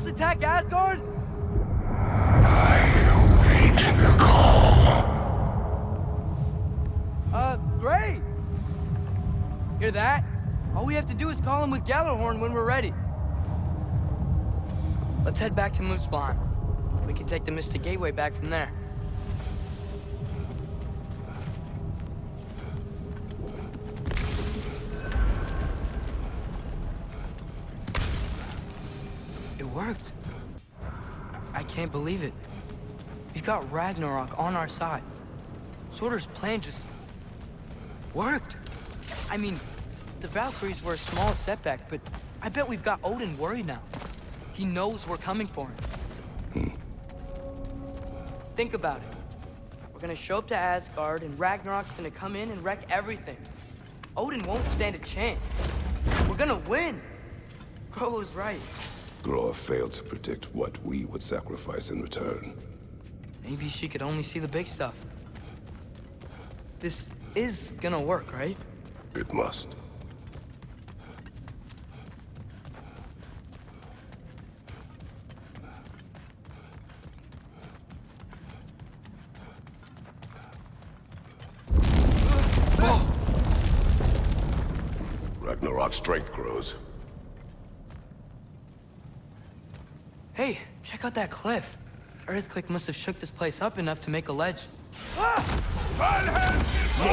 attack Asgard? I await the call. Great! Hear that? All we have to do is call him with Gjallarhorn when we're ready. Let's head back to Muspelheim. We can take the Mystic Gateway back from there. It worked. I can't believe it. We've got Ragnarok on our side. Surtur's plan just worked. I mean, the Valkyries were a small setback, but I bet we've got Odin worried now. He knows we're coming for him. Think about it. We're gonna show up to Asgard, and Ragnarok's gonna come in and wreck everything. Odin won't stand a chance. We're gonna win. Groa was right. Groa failed to predict what we would sacrifice in return. Maybe she could only see the big stuff. This is gonna work, right? It must. Ragnarok's strength grows. Hey, check out that cliff. Earthquake must have shook this place up enough to make a ledge. More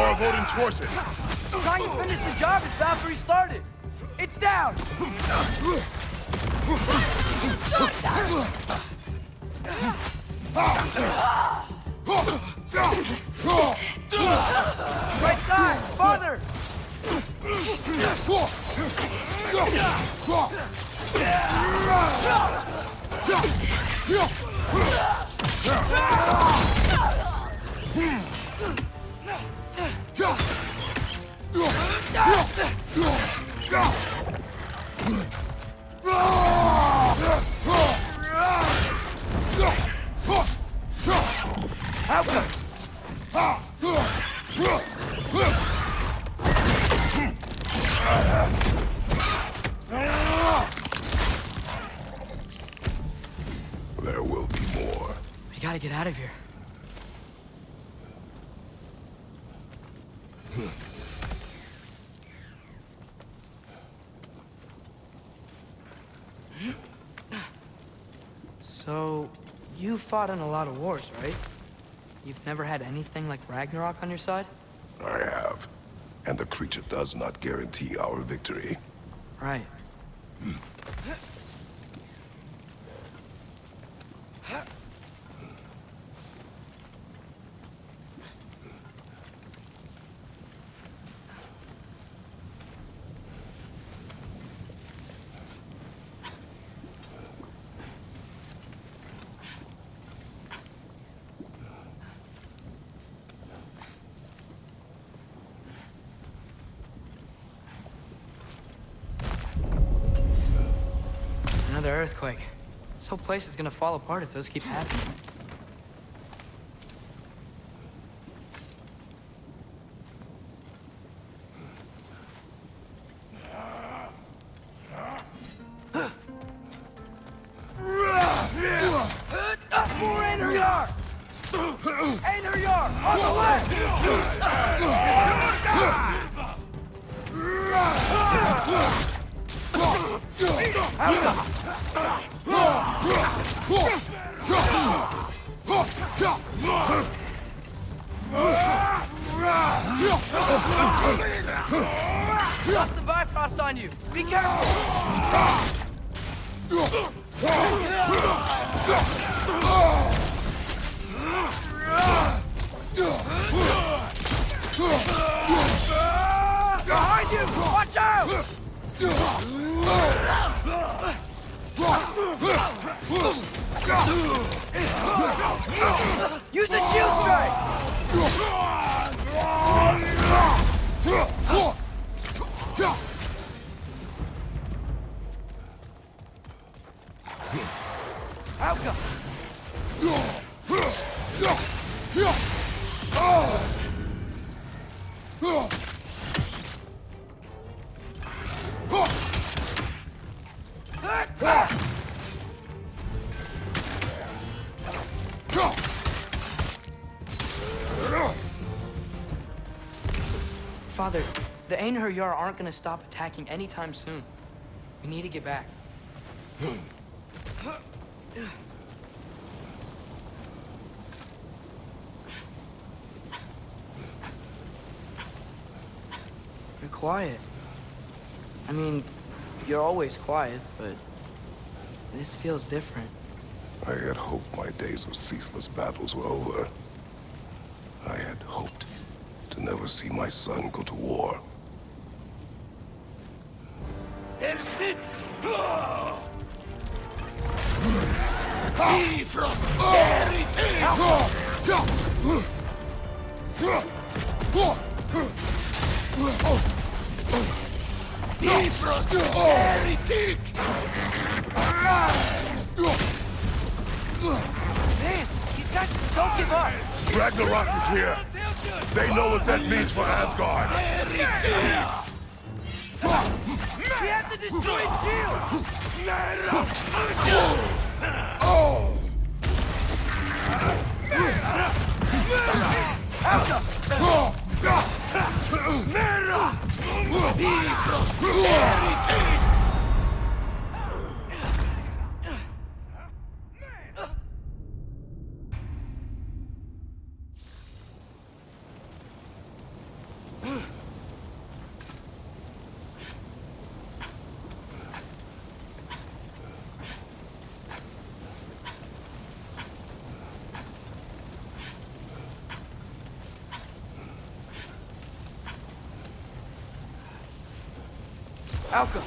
of Odin's forces! Trying to finish the job as Valkyrie started! It's down! Right side! Farther! There will be more. We gotta get out of here. So, you fought in a lot of wars, right? You've never had anything like Ragnarok on your side? I have. And the creature does not guarantee our victory. Right. Another earthquake. This whole place is gonna fall apart if those keep happening. More Einherjar! Einherjar! On the left! Lots of Bifrost on you! Be careful! Behind you! Watch out! Use a shield strike! Outcome! Father, the Einherjar aren't gonna stop attacking anytime soon. We need to get back. You're quiet. I mean, you're always quiet, but this feels different. I had hoped my days of ceaseless battles were over. I had hoped to never see my son go to war. Man, these guys don't give up. Ragnarök is here. They know what that means for Asgard. We have to destroy its shield! Alka!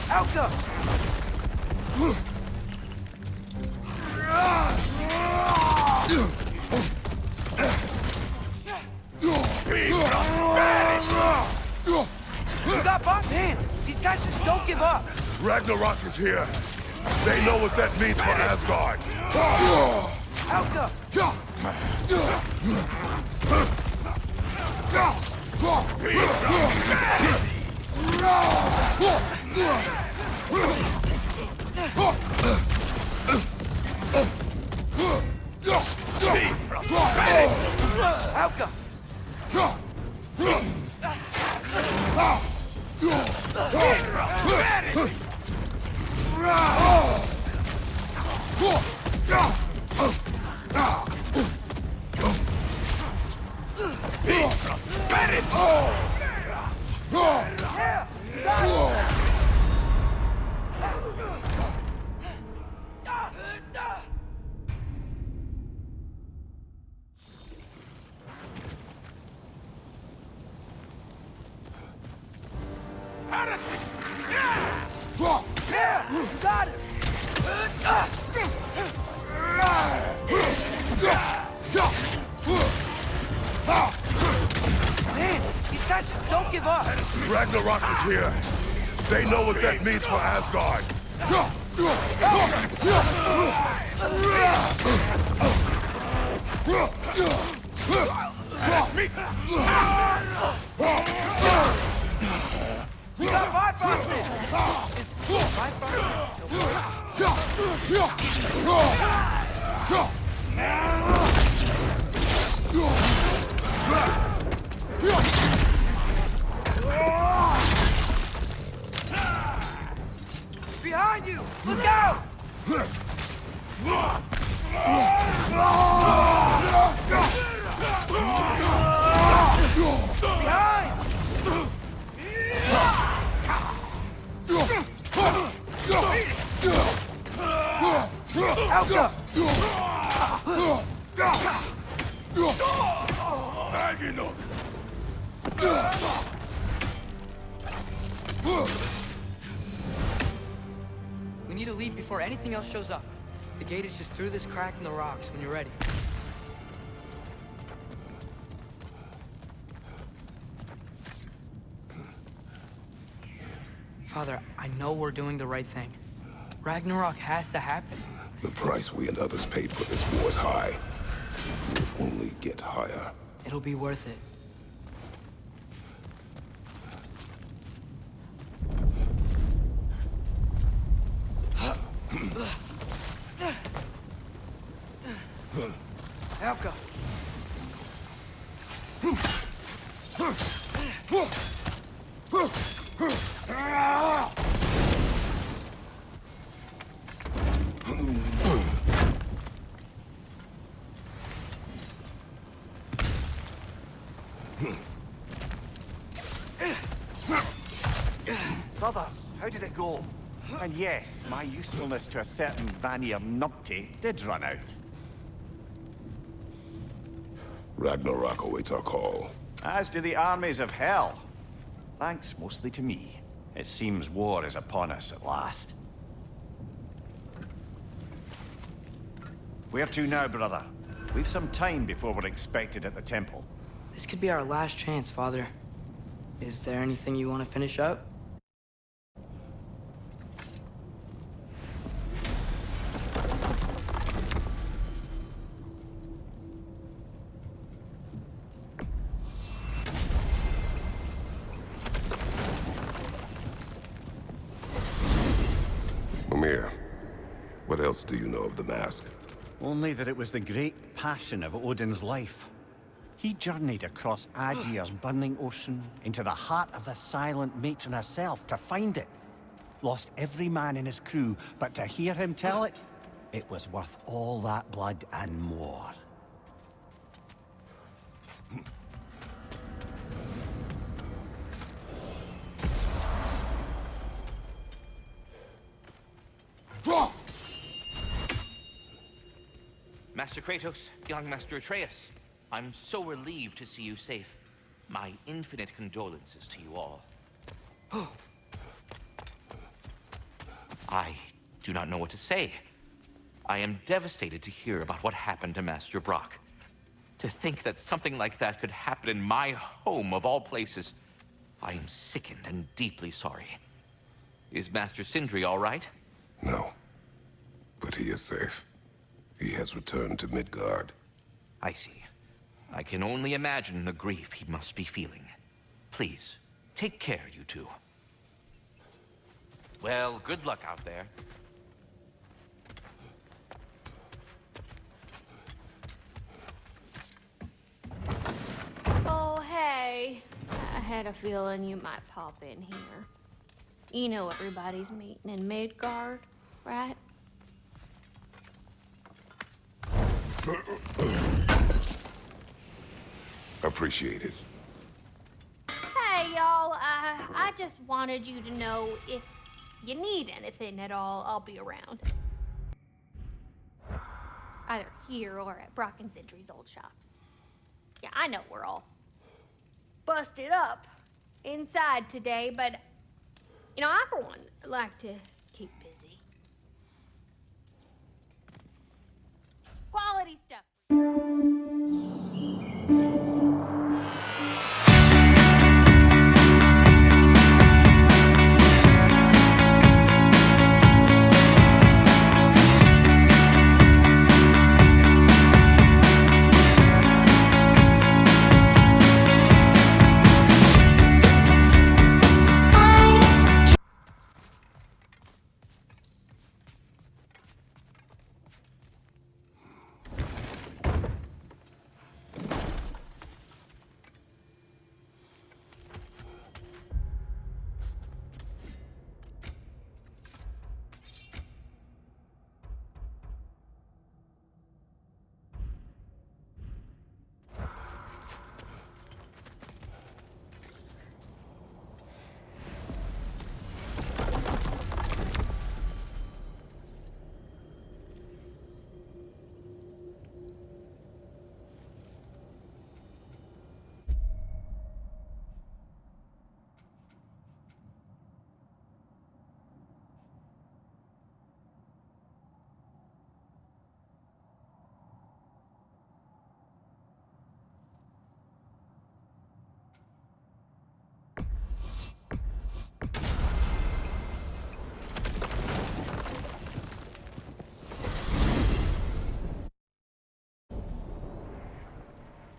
Alka! You got both hands! These guys just don't give up! Ragnarök is here. They know what that means for Asgard. Alka! Alka! Yeah! You got it! Man, these guys just don't give up! Ragnarök is here. They know what that means for Asgard. We got Bifrost! Behind you! Look out! Behind! Alka! We need to leave before anything else shows up. The gate is just through this crack in the rocks when you're ready. Father, I know we're doing the right thing. Ragnarök has to happen. The price we and others paid for this war is high. It will only get higher. It'll be worth it. Helka. Brothers, how did it go? And yes, my usefulness to a certain Vanir numpty did run out. Ragnarök awaits our call. As do the armies of hell. Thanks mostly to me. It seems war is upon us at last. Where to now, brother? We've some time before we're expected at the temple. This could be our last chance, Father. Is there anything you want to finish up? Mimir, what else do you know of the mask? Only that it was the great passion of Odin's life. He journeyed across Aegir's burning ocean into the heart of the silent matron herself to find it. Lost every man in his crew, but to hear him tell it, it was worth all that blood and more. Master Kratos, young Master Atreus, I'm so relieved to see you safe. My infinite condolences to you all. I do not know what to say. I am devastated to hear about what happened to Master Brock. To think that something like that could happen in my home of all places. I am sickened and deeply sorry. Is Master Sindri all right? No. But he is safe. He has returned to Midgard. I see. I can only imagine the grief he must be feeling. Please, take care, you two. Well, good luck out there. Oh, hey. I had a feeling you might pop in here. You know everybody's meeting in Midgard, right? Appreciate it. Hey, y'all. I just wanted you to know if you need anything at all, I'll be around. Either here or at Brock and Sindri's old shops. Yeah, I know we're all busted up inside today, but, you know, I, for one, like to keep busy. Quality stuff.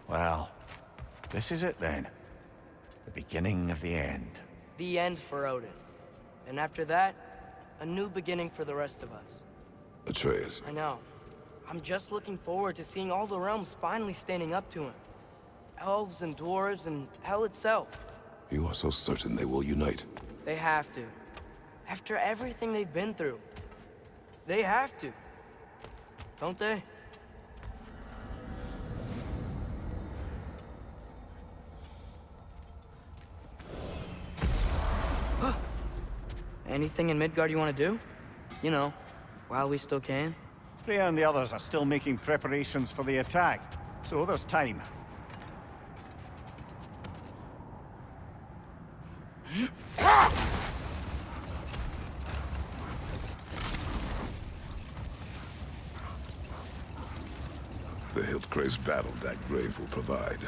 Well, this is it then. The beginning of the end. The end for Odin. And after that, a new beginning for the rest of us. Atreus, I know. I'm just looking forward to seeing all the realms finally standing up to him. Elves and dwarves and hell itself. You are so certain they will unite. They have to. After everything they've been through. They have to. Don't they? Anything in Midgard you want to do? You know, while we still can. Freya and the others are still making preparations for the attack, so there's time. The Hildcrave's battle that grave will provide.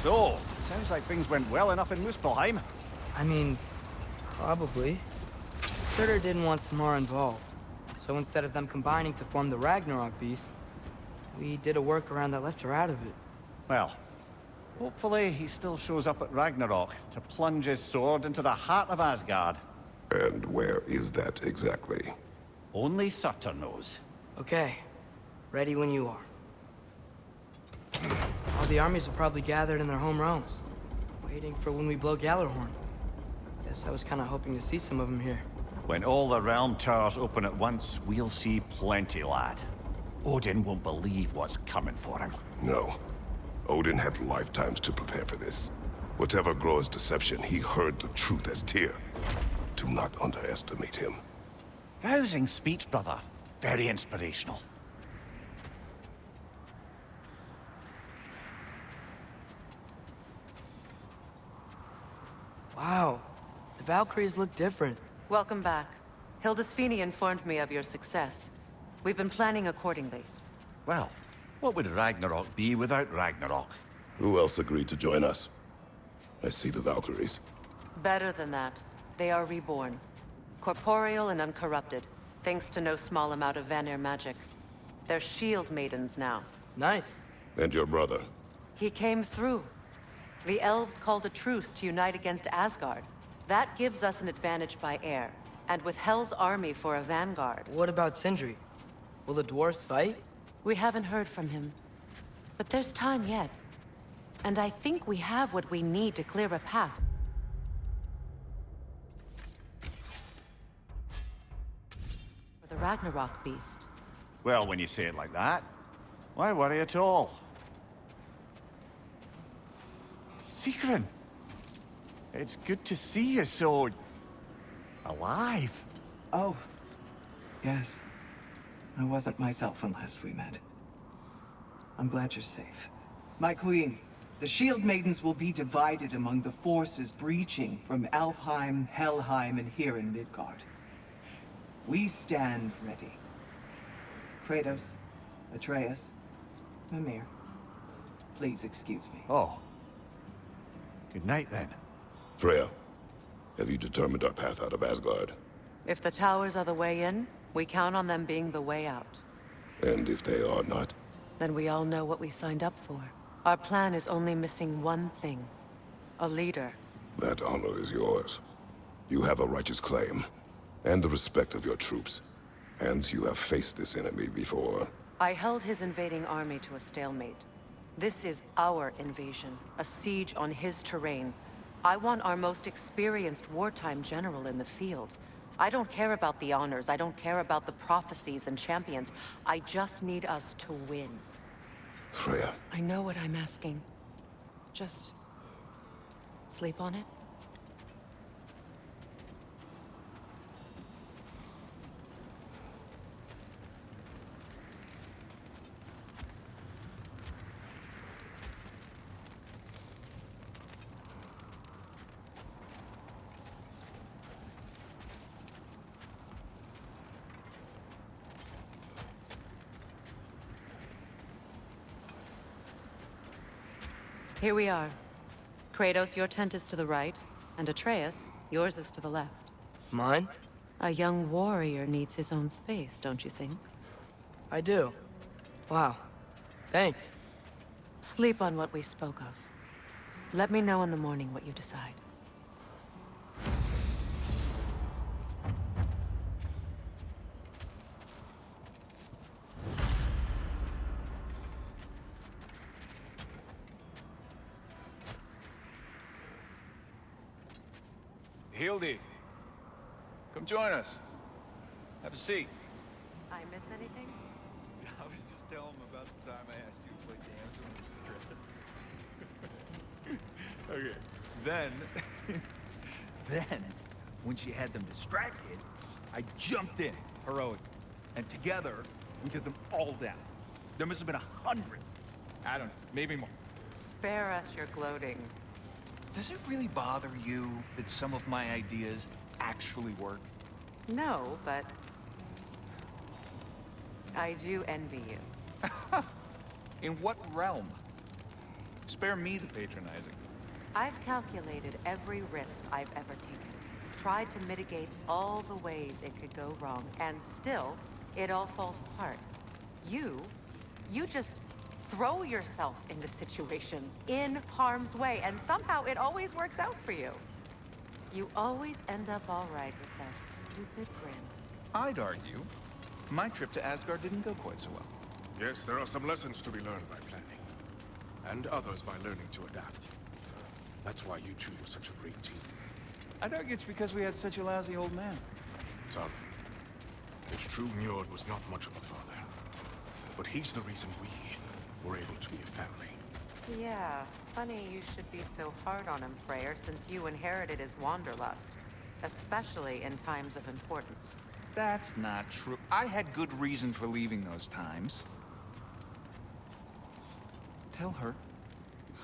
So, sounds like things went well enough in Muspelheim. I mean, probably. Surtur didn't want Samara involved. So instead of them combining to form the Ragnarok beast, we did a workaround that left her out of it. Well, hopefully he still shows up at Ragnarok to plunge his sword into the heart of Asgard. And where is that exactly? Only Surtur knows. Okay. Ready when you are. All the armies are probably gathered in their home realms, waiting for when we blow Gjallarhorn. Guess I was kind of hoping to see some of them here. When all the realm towers open at once, we'll see plenty, lad. Odin won't believe what's coming for him. No. Odin had lifetimes to prepare for this. Whatever Groa's deception, he heard the truth as Tyr. Do not underestimate him. Rousing speech, brother. Very inspirational. Wow. The Valkyries look different. Welcome back. Hildisvini informed me of your success. We've been planning accordingly. Well, what would Ragnarok be without Ragnarok? Who else agreed to join us? I see the Valkyries. Better than that. They are reborn. Corporeal and uncorrupted, thanks to no small amount of Vanir magic. They're shield maidens now. Nice. And your brother? He came through. The elves called a truce to unite against Asgard. That gives us an advantage by air, and with Hell's army for a vanguard. What about Sindri? Will the dwarves fight? We haven't heard from him. But there's time yet. And I think we have what we need to clear a path. For the Ragnarok beast. Well, when you say it like that, why worry at all? Sigrun! It's good to see you so... alive. Oh, yes. I wasn't myself when last we met. I'm glad you're safe. My queen, the Shield Maidens will be divided among the forces breaching from Alfheim, Helheim, and here in Midgard. We stand ready. Kratos, Atreus, Mimir, please excuse me. Oh. Good night, then. Freya, have you determined our path out of Asgard? If the towers are the way in, we count on them being the way out. And if they are not? Then we all know what we signed up for. Our plan is only missing one thing. A leader. That honor is yours. You have a righteous claim, and the respect of your troops. And you have faced this enemy before. I held his invading army to a stalemate. This is our invasion, a siege on his terrain. I want our most experienced wartime general in the field. I don't care about the honors, I don't care about the prophecies and champions. I just need us to win. Freya. I know what I'm asking. Just... sleep on it? Here we are. Kratos, your tent is to the right, and Atreus, yours is to the left. Mine? A young warrior needs his own space, don't you think? I do. Wow. Thanks. Sleep on what we spoke of. Let me know in the morning what you decide. Hildy, come join us. Have a seat. I miss anything? I was just telling him about the time I asked you to play dance when he was stressed. Okay. Then, when she had them distracted, I jumped in, heroic. And together, we took them all down. There must have been 100. I don't know, maybe more. Spare us your gloating. Does it really bother you that some of my ideas actually work? No, but... I do envy you. In what realm? Spare me the patronizing. I've calculated every risk I've ever taken. Tried to mitigate all the ways it could go wrong, and still, it all falls apart. You just throw yourself into situations in harm's way, and somehow it always works out for you. You always end up all right with that stupid grin. I'd argue my trip to Asgard didn't go quite so well. Yes, there are some lessons to be learned by planning. And others by learning to adapt. That's why you two were such a great team. I'd argue it's because we had such a lousy old man. Son, it's true Njord was not much of a father. But he's the reason we were able to be a family. Yeah, funny you should be so hard on him, Freyr, since you inherited his wanderlust. Especially in times of importance. That's not true. I had good reason for leaving those times. Tell her.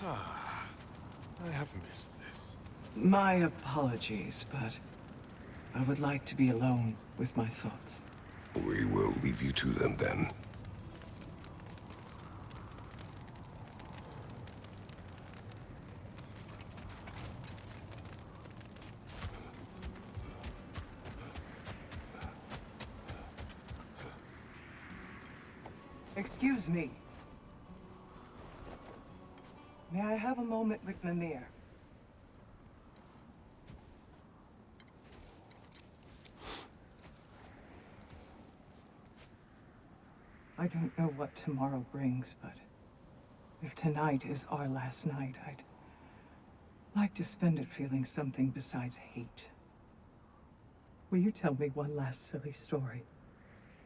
I have missed this. My apologies, but I would like to be alone with my thoughts. We will leave you to them then. Excuse me. May I have a moment with Mimir? I don't know what tomorrow brings, but if tonight is our last night, I'd like to spend it feeling something besides hate. Will you tell me one last silly story?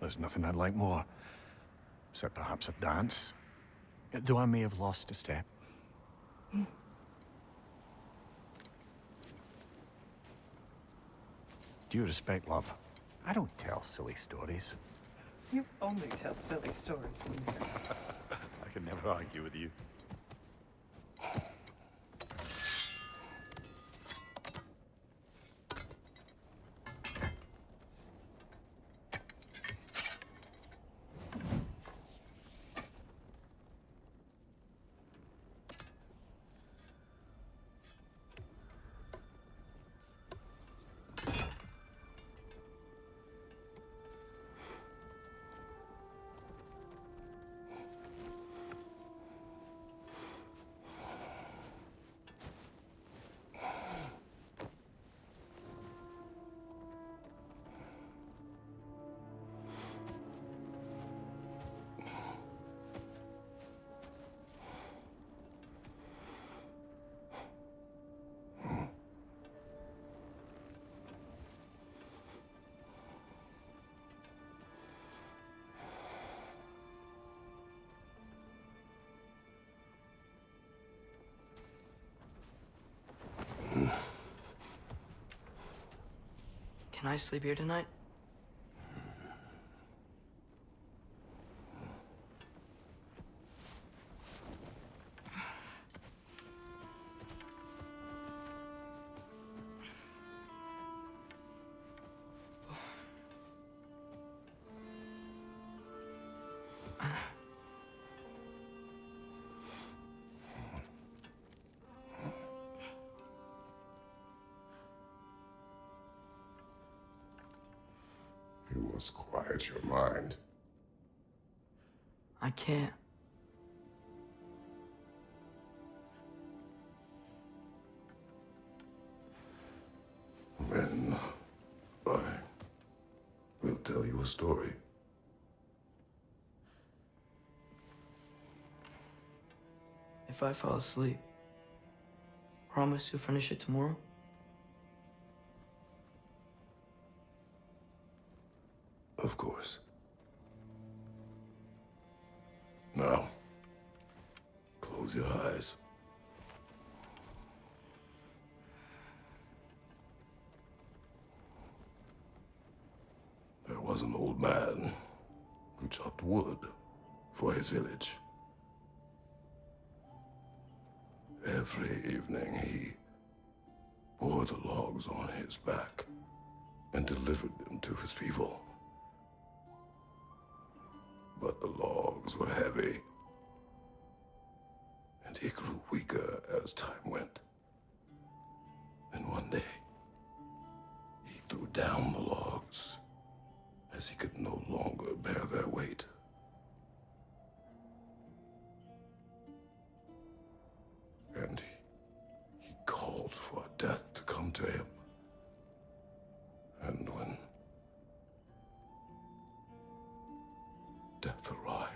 There's nothing I'd like more. Except perhaps a dance. Though I may have lost a step. Due respect, love. I don't tell silly stories. You only tell silly stories, Mimir. I can never argue with you. Can I sleep here tonight? must quiet your mind. I can't. Then I will tell you a story. If I fall asleep, promise you'll finish it tomorrow? Of course. Now, close your eyes. There was an old man who chopped wood for his village. Every evening he bore the logs on his back and delivered them to his people. But the logs were heavy, and he grew weaker as time went. And one day, he threw down the logs as he could no longer bear their weight. And he called for death to come to him. And when death arrived,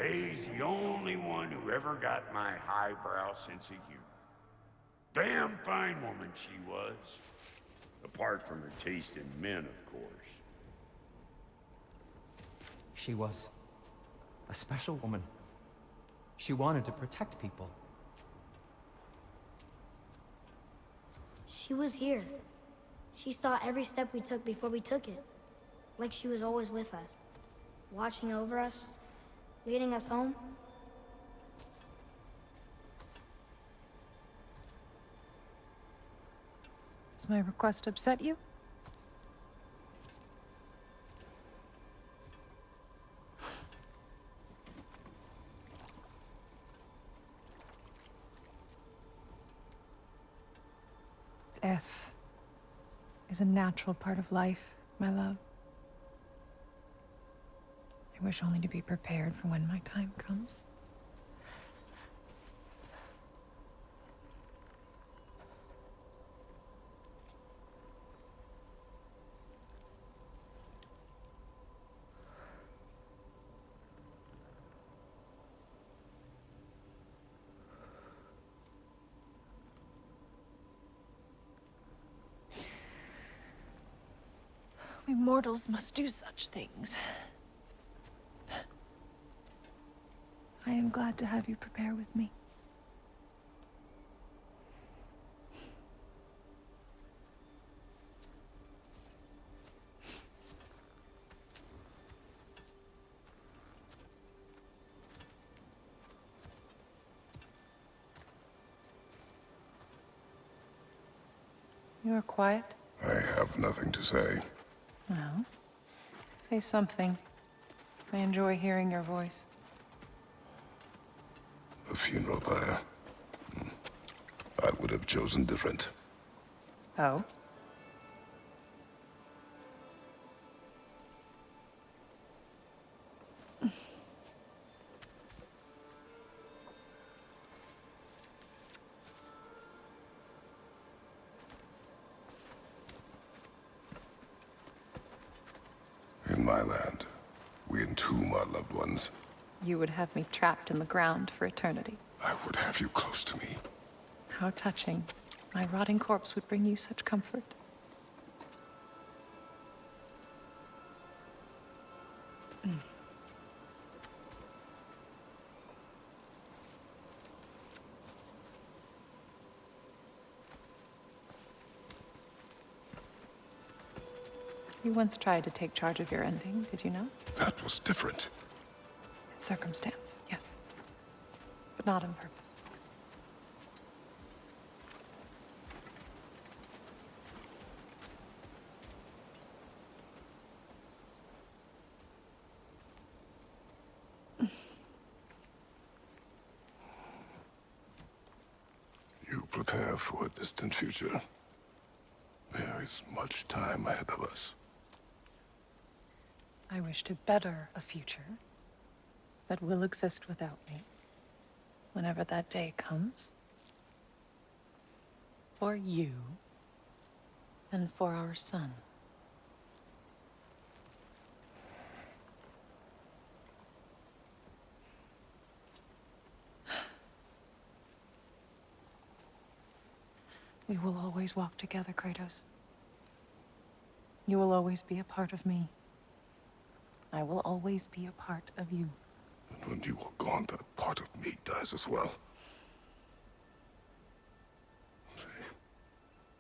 He's the only one who ever got my highbrow sense of humor. Damn fine woman she was. Apart from her taste in men, of course. She was a special woman. She wanted to protect people. She was here. She saw every step we took before we took it. Like she was always with us. Watching over us. Leading us home. Does my request upset you? Death is a natural part of life, my love. I wish only to be prepared for when my time comes. We mortals must do such things. I am glad to have you prepare with me. You are quiet? I have nothing to say. Well, say something. I enjoy hearing your voice. The funeral pyre. I would have chosen different. Oh? my land, we entomb our loved ones. You would have me trapped in the ground for eternity. I would have you close to me. How touching. My rotting corpse would bring you such comfort. You once tried to take charge of your ending, did you know? That was different. Circumstance, yes. But not on purpose. You prepare for a distant future. There is much time ahead of us. I wish to better a future that will exist without me, whenever that day comes. For you, and for our son. We will always walk together, Kratos. You will always be a part of me. I will always be a part of you. And when you are gone, that part of me dies as well.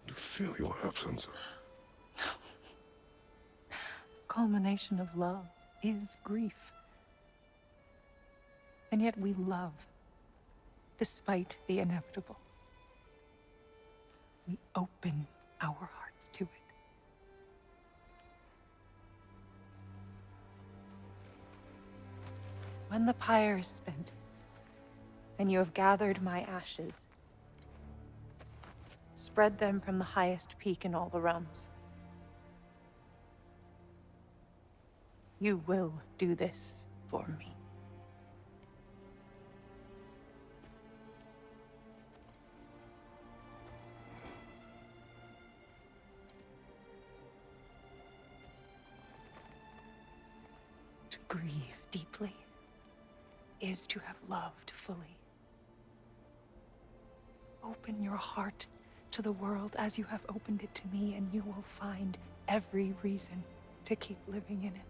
To feel your absence. Culmination of love is grief. And yet we love, despite the inevitable. We open our hearts to it. When the pyre is spent, and you have gathered my ashes, spread them from the highest peak in all the realms. You will do this for me. To grieve deeply is to have loved fully. Open your heart to the world as you have opened it to me, and you will find every reason to keep living in it.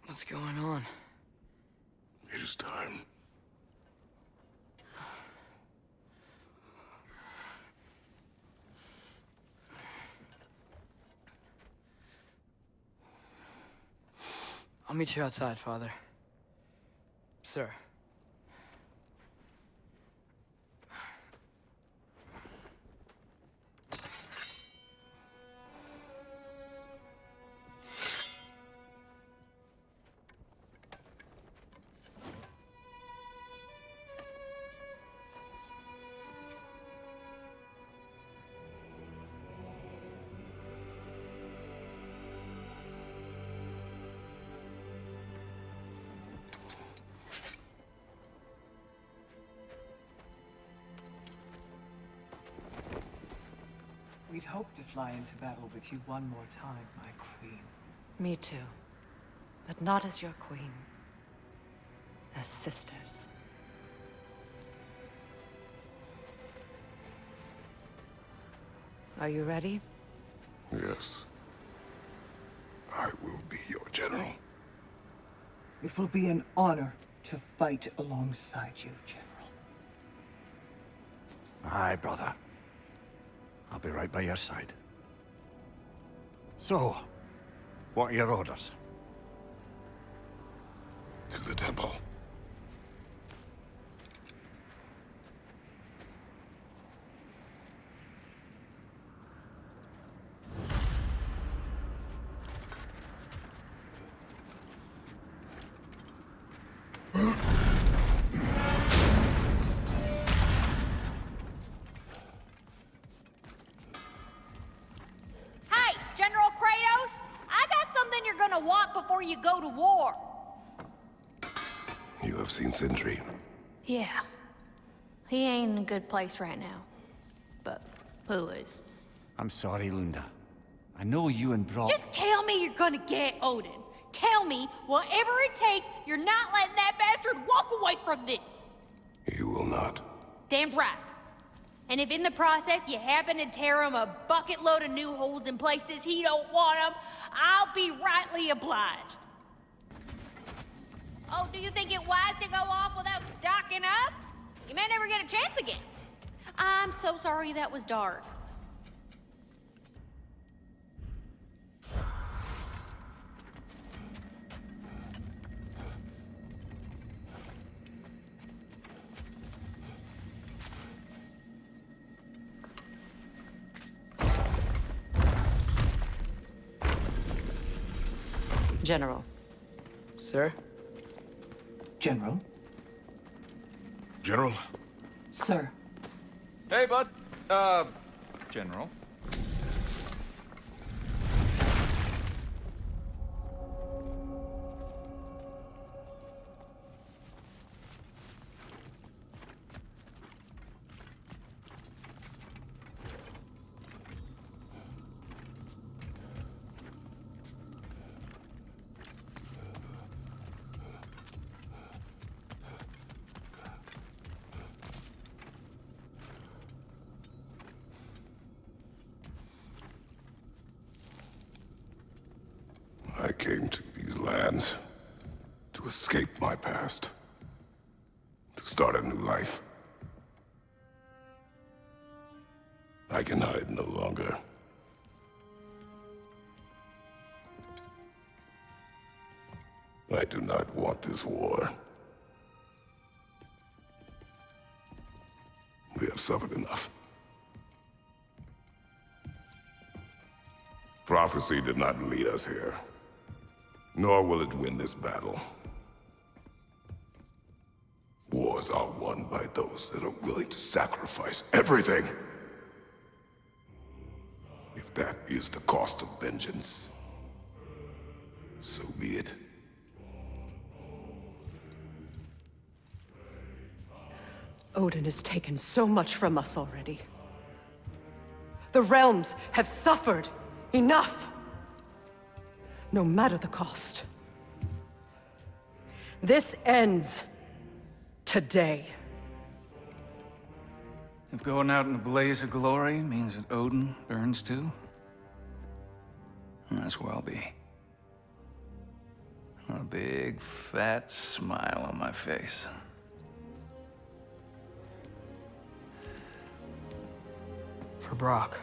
What's going on? It is time. I'll meet you outside, Father. Sir. We'd hoped to fly into battle with you one more time, my queen. Me too. But not as your queen. As sisters. Are you ready? Yes. I will be General. It will be an honor to fight alongside you, General. Aye, brother. I'll be right by your side. So, what are your orders? To the temple. Hey, General Kratos! I got something you're gonna want before you go to war. You have seen Sindri. Yeah. He ain't in a good place right now. But who is? I'm sorry, Lunda. I know you and Brock... Just tell me you're gonna get Odin. Tell me, whatever it takes, you're not letting that bastard walk away from this. You will not. Damn right. And if in the process you happen to tear him a bucket load of new holes in places he don't want them, I'll be rightly obliged. Oh, do you think it wise to go off without stocking up? You may never get a chance again. I'm so sorry that was dark. General. Sir? General? General? Sir. Hey, bud. General. I came to these lands to escape my past, to start a new life. I can hide no longer. I do not want this war. We have suffered enough. Prophecy did not lead us here, nor will it win this battle. Wars are won by those that are willing to sacrifice everything. If that is the cost of vengeance, so be it. Odin has taken so much from us already. The realms have suffered enough. No matter the cost. This ends today. If going out in a blaze of glory means that Odin burns too, that's where I'll be. A big, fat smile on my face. For Brock.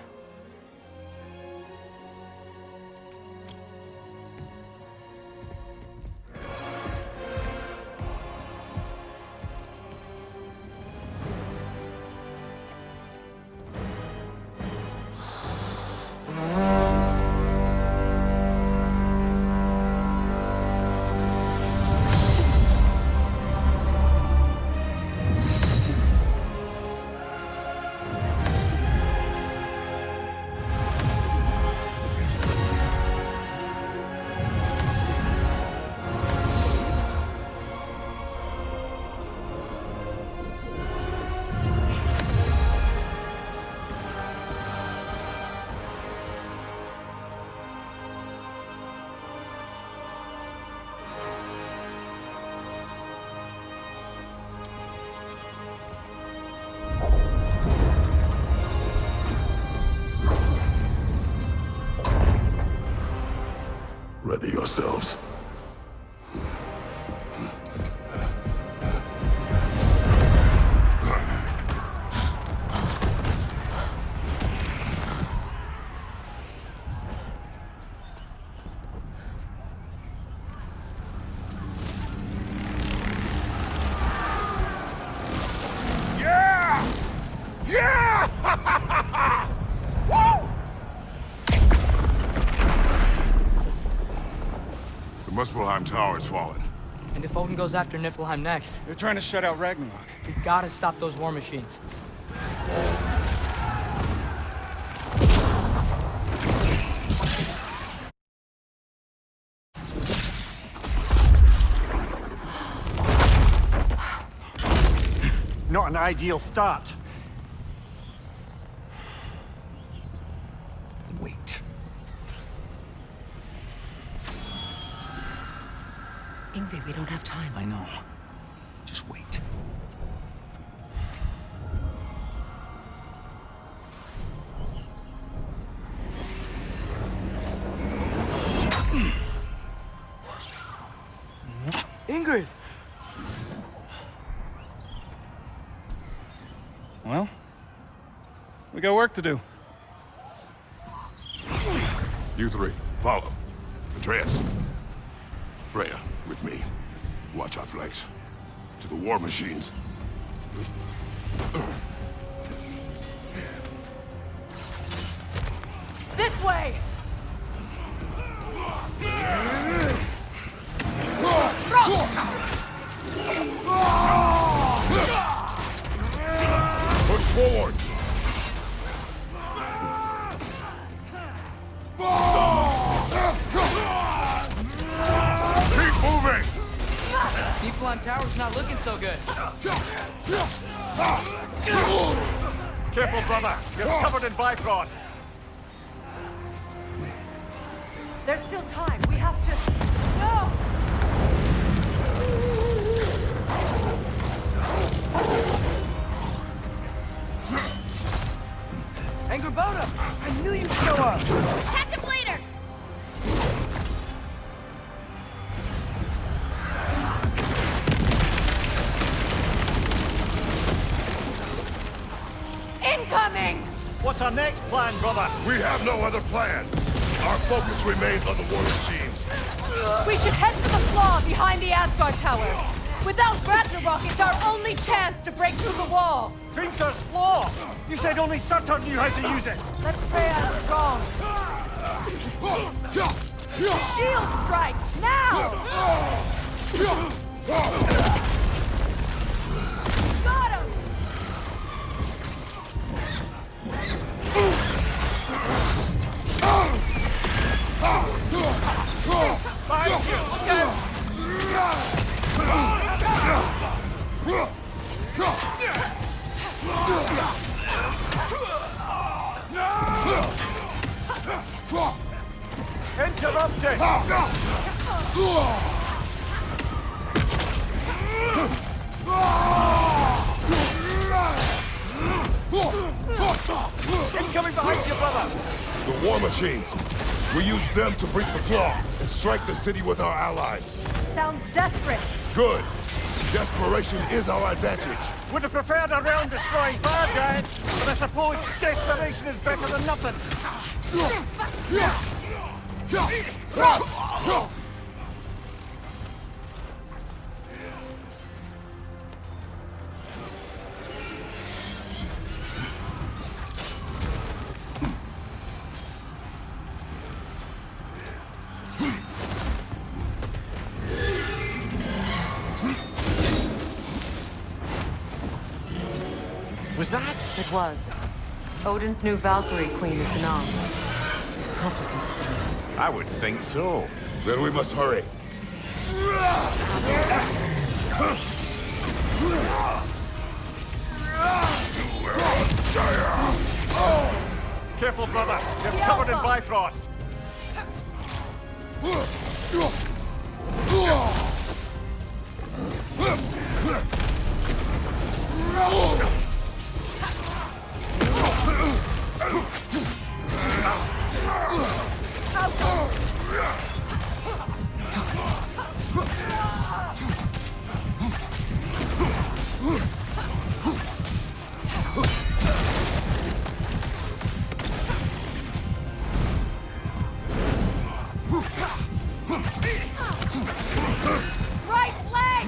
Muspelheim Tower's fallen. And if Odin goes after Niflheim next, They're trying to shut out Ragnarok. we gotta stop those war machines. Not an ideal start. Wait. Ingve, we don't have time. I know. Just wait. Ingrid! Well, we got work to do. You three, follow. Atreus. Freya, with me. Watch our flanks. To the war machines. This way! Push forward! Keep moving! Niflheim Tower's not looking so good. Careful, brother. You're covered in Bifrost. There's still time. We have to... No! Angrboda! I knew you'd show up! Catch him later! Incoming! What's our next plan, brother? We have no other plan. Our focus remains on the war machines. We should head to the flaw behind the Asgard Tower. Without Ragnarok, it's our only chance to break through the wall. Hrimthur's flaw! You said only Surtur knew how to use it! Let's Freya strong. Shield strike, now! Got him! Behind you! Look out! Interrupted! Incoming behind you, brother! The war machines. We use them to breach the flaw and strike the city with our allies. Sounds desperate. Good. Desperation is our advantage. Would have preferred a realm-destroying fire giant, but I suppose desperation is better than nothing. Was that? It was. Odin's new Valkyrie queen is Gnan. This complicates things. I would think so. Then we must hurry. Careful, brother. You're covered in Bifrost. Right leg!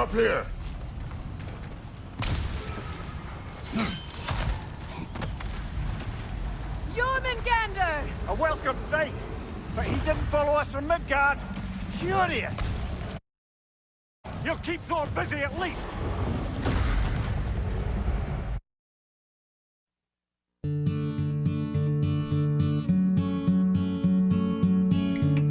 up here! Jormungandr! A welcome sight! But he didn't follow us from Midgard! Curious! You'll keep Thor busy at least!